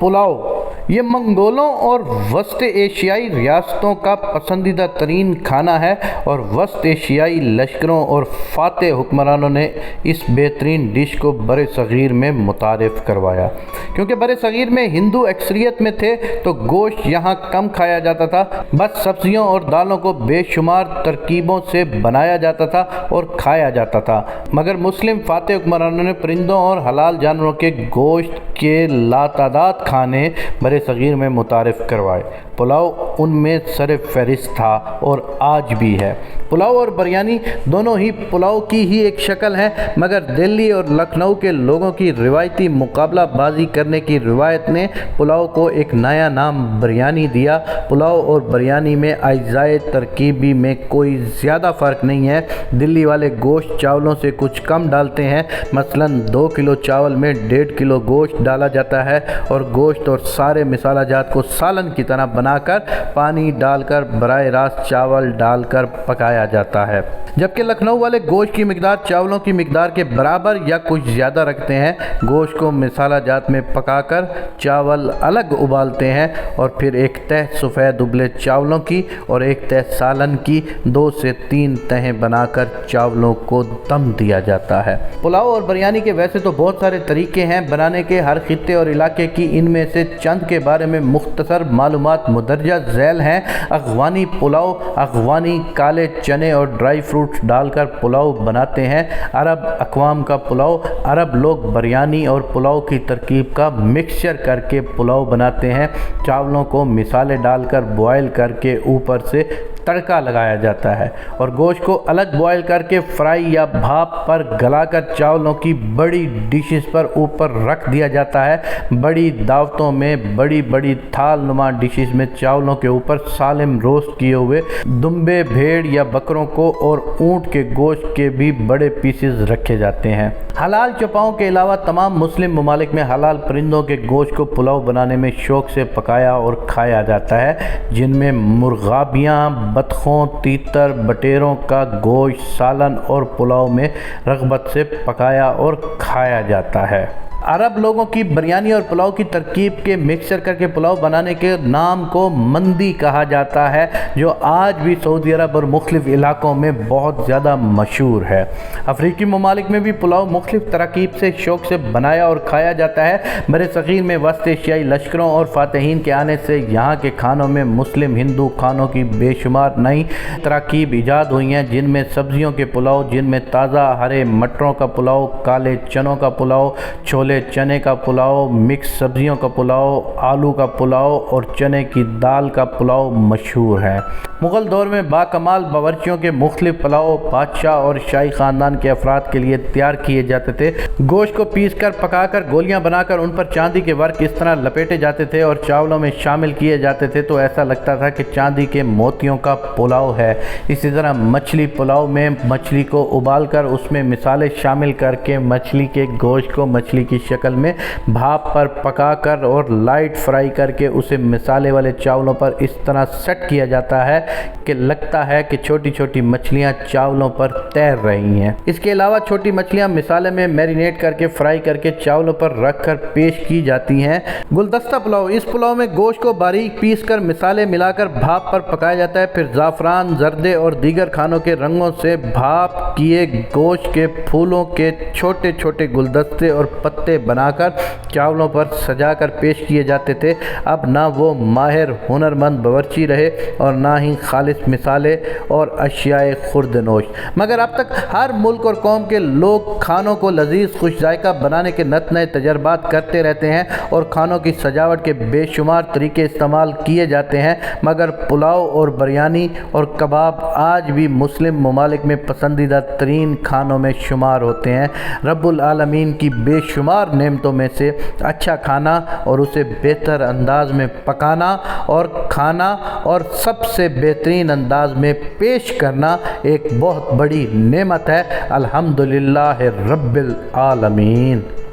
پلاؤ یہ منگولوں اور وسط ایشیائی ریاستوں کا پسندیدہ ترین کھانا ہے اور وسط ایشیائی لشکروں اور فاتح حکمرانوں نے اس بہترین ڈش کو بر صغیر میں متعارف کروایا۔ کیونکہ بر صغیر میں ہندو اکثریت میں تھے تو گوشت یہاں کم کھایا جاتا تھا، بس سبزیوں اور دالوں کو بے شمار ترکیبوں سے بنایا جاتا تھا اور کھایا جاتا تھا، مگر مسلم فاتح حکمرانوں نے پرندوں اور حلال جانوروں کے گوشت کے لاتعداد کھانے بر صغیر میں متعارف کروائے۔ پلاؤ ان میں سر فہرست تھا اور آج بھی ہے۔ پلاؤ اور بریانی دونوں ہی پلاؤ کی ہی ایک شکل ہے، مگر دلی اور لکھنؤ کے لوگوں کی روایتی مقابلہ بازی کرنے کی روایت نے پلاؤ کو ایک نیا نام بریانی دیا۔ پلاؤ اور بریانی میں اجزائے ترکیبی میں کوئی زیادہ فرق نہیں ہے۔ دلی والے گوشت چاولوں سے کچھ کم ڈالتے ہیں، مثلا 2 کلو چاول میں 1.5 کلو گوشت ڈالا جاتا ہے اور گوشت اور سارے مسالہ جات کو سالن کی طرح بنا کر پانی ڈال کر براہ راست چاول ڈال کر پکایا جاتا ہے، جبکہ لکھنؤ والے گوشت کی مقدار چاولوں کی مقدار کے برابر یا کچھ زیادہ رکھتے ہیں۔ گوشت کو مسالہ جات میں پکا کر چاول الگ ابالتے ہیں اور پھر ایک تہہ سفید ابلے چاولوں کی اور ایک تہہ سالن کی 2 سے 3 تہیں بنا کر چاولوں کو دم دیا جاتا ہے۔ پلاؤ اور بریانی کے ویسے تو بہت سارے طریقے ہیں بنانے کے، ہر خطے اور علاقے کی ان میں سے چند کے بارے میں مختصر معلومات مندرجہ ذیل ہیں۔ افغانی پلاؤ، افغانی کالے چنے اور ڈرائی فروٹس ڈال کر پلاؤ بناتے ہیں۔ عرب اقوام کا پلاؤ، عرب لوگ بریانی اور پلاؤ کی ترکیب کا مکسچر کر کے پلاؤ بناتے ہیں۔ چاولوں کو مسالے ڈال کر بوائل کر کے اوپر سے تڑکا لگایا جاتا ہے اور گوشت کو الگ بوائل کر کے فرائی یا بھاپ پر گلا کر چاولوں کی بڑی ڈشز پر اوپر رکھ دیا جاتا ہے۔ بڑی دعوتوں میں بڑی بڑی تھال نما ڈشز میں چاولوں کے اوپر سالم روسٹ کیے ہوئے دمبے، بھیڑ یا بکروں کو اور اونٹ کے گوشت کے بھی بڑے پیسز رکھے جاتے ہیں۔ حلال چوپاؤں کے علاوہ تمام مسلم ممالک میں حلال پرندوں کے گوشت کو پلاؤ بنانے میں شوق سے پکایا اور کھایا جاتا ہے، جن میں مرغابیاں، بطخوں، تیتر، بٹیروں کا گوشت سالن اور پلاؤ میں رغبت سے پکایا اور کھایا جاتا ہے۔ عرب لوگوں کی بریانی اور پلاؤ کی ترکیب کے مکسچر کر کے پلاؤ بنانے کے نام کو مندی کہا جاتا ہے، جو آج بھی سعودی عرب اور مختلف علاقوں میں بہت زیادہ مشہور ہے۔ افریقی ممالک میں بھی پلاؤ مختلف تراکیب سے شوق سے بنایا اور کھایا جاتا ہے۔ بر صغیر میں وسط ایشیائی لشکروں اور فاتحین کے آنے سے یہاں کے کھانوں میں مسلم ہندو کھانوں کی بے شمار نئی تراکیب ایجاد ہوئی ہیں، جن میں سبزیوں کے پلاؤ، جن میں تازہ ہرے مٹروں کا پلاؤ، کالے چنوں کا پلاؤ، چھولے چنے کا پلاؤ، مکس سبزیوں کا پلاؤ، آلو کا پلاؤ اور چنے کی دال کا پلاؤ مشہور ہے۔ مغل دور میں باکمال باورچیوں کے مختلف پلاؤ بادشاہ اور شاہی خاندان کے افراد کے لیے تیار کیے جاتے تھے۔ گوشت کو پیس کر پکا کر گولیاں بنا کر ان پر چاندی کے ورق اس طرح لپیٹے جاتے تھے اور چاولوں میں شامل کیے جاتے تھے تو ایسا لگتا تھا کہ چاندی کے موتیوں کا پلاؤ ہے۔ اسی طرح مچھلی پلاؤ میں مچھلی کو ابال کر اس میں مسالے شامل کر کے مچھلی کے گوشت کو مچھلی کی شکل میں بھاپ پر پکا کر اور لائٹ فرائی کر کے اسے مسالے والے چاولوں پر اس طرح سیٹ کیا جاتا ہے کہ لگتا ہے کہ چھوٹی چھوٹی مچھلیاں چاولوں پر تیر رہی ہیں۔ اس کے علاوہ چھوٹی مچھلیاں مسالے میں میرینیٹ کر کے فرائی کر کے چاولوں پر رکھ کر پیش کی جاتی ہیں۔ گلدستہ پلاؤ، اس پلاؤ میں گوشت کو باریک پیس کر مسالے ملا کر بھاپ پر پکایا جاتا ہے، پھر زعفران، زردے اور دیگر کھانوں کے رنگوں سے بھاپ کیے گوشت کے پھولوں کے چھوٹے چھوٹے گلدستے اور پتے بنا کر چاولوں پر سجا کر پیش کیے جاتے تھے۔ اب نہ وہ ماہر ہنرمند باورچی رہے اور نہ ہی خالص مسالے اور اشیاء خورد نوش، مگر اب تک ہر ملک اور قوم کے لوگ کھانوں کو لذیذ خوش ذائقہ بنانے کے نت نئے تجربات کرتے رہتے ہیں اور کھانوں کی سجاوٹ کے بے شمار طریقے استعمال کیے جاتے ہیں، مگر پلاؤ اور بریانی اور کباب آج بھی مسلم ممالک میں پسندیدہ ترین کھانوں میں شمار ہوتے ہیں۔ رب العالمین کی بے شمار نعمتوں میں سے اچھا کھانا اور اسے بہتر انداز میں پکانا اور کھانا اور سب سے بہترین انداز میں پیش کرنا ایک بہت بڑی نعمت ہے۔ الحمدللہ رب العالمین۔